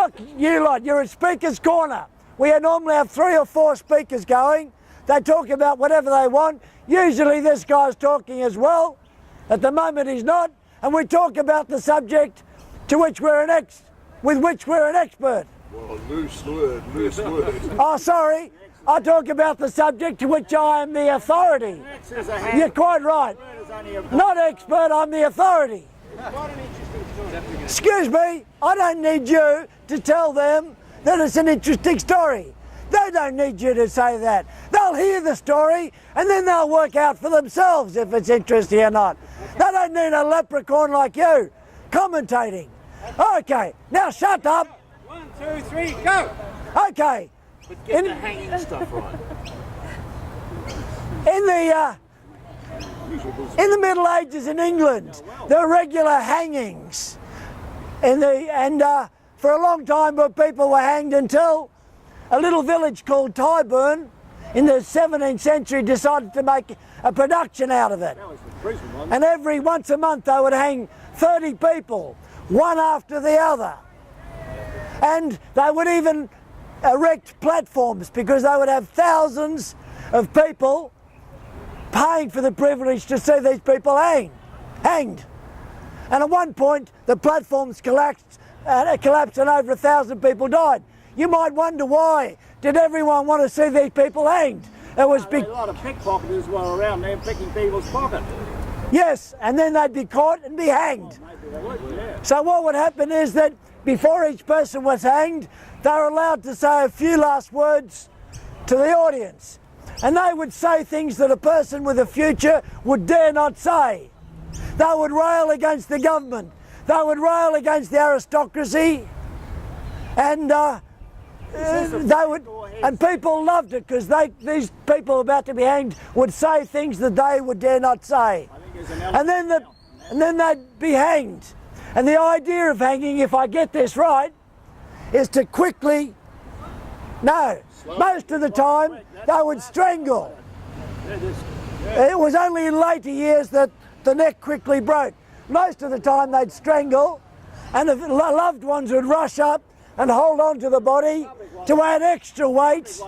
Look, you lot, you're at Speaker's Corner. We normally have 3 or 4 speakers going. They talk about whatever they want. Usually this guy's talking as well. At the moment he's not. And we talk about the subject to which with which we're an expert. Well, loose word. Oh, sorry. I talk about the subject to which I am the authority. You're quite right. Not expert, I'm the authority. Excuse me, I don't need you to tell them that it's an interesting story. They don't need you to say that. They'll hear the story and then they'll work out for themselves if it's interesting or not. They don't need a leprechaun like you commentating. Okay, now shut up. 1, 2, 3, go! Okay. But get the hanging stuff right. In the Middle Ages in England, there were regular hangings. For a long time people were hanged until a little village called Tyburn in the 17th century decided to make a production out of it. And once a month they would hang 30 people, one after the other. And they would even erect platforms because they would have thousands of people paying for the privilege to see these people hanged. And at one point the platforms collapsed and over 1,000 people died. You might wonder why did everyone want to see these people hanged? It was a lot of pickpocketers were around there picking people's pockets. Yes, and then they'd be caught and be hanged. So what would happen is that before each person was hanged, they were allowed to say a few last words to the audience. And they would say things that a person with a future would dare not say. They would rail against the government. They would rail against the aristocracy. And people loved it because these people about to be hanged would say things that they would dare not say. And then they'd be hanged. And the idea of hanging, if I get this right, is to quickly, most of the time they would strangle. It was only in later years that the neck quickly broke. Most of the time they'd strangle and the loved ones would rush up and hold on to the body to add extra weight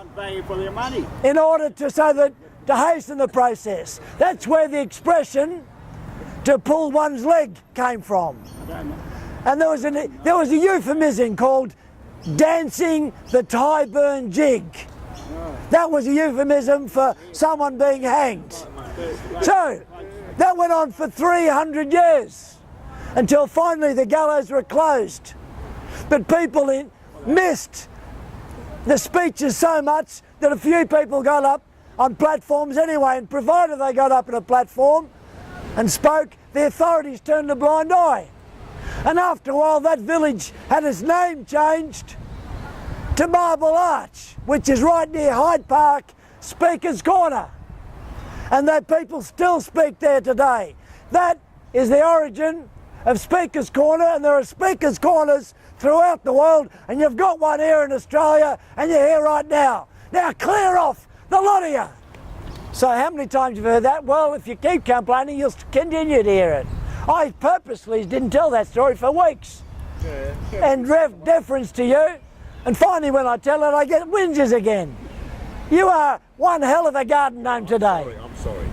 in order to hasten the process. That's where the expression to pull one's leg came from. And there was a euphemism called dancing the Tyburn jig. That was a euphemism for someone being hanged. So that went on for 300 years until finally the gallows were closed. But people missed the speeches so much that a few people got up on platforms anyway, and provided they got up on a platform and spoke, the authorities turned a blind eye. And after a while that village had its name changed to Marble Arch, which is right near Hyde Park, Speaker's Corner. And that people still speak there today. That is the origin of Speaker's Corner, and there are Speaker's Corners throughout the world, and you've got one here in Australia and you're here right now. Now clear off, the lot of you. So how many times have you heard that? Well, if you keep complaining, you'll continue to hear it. I purposely didn't tell that story for weeks. And deference to you. And finally when I tell it, I get whinges again. You are one hell of a garden gnome today. I'm sorry.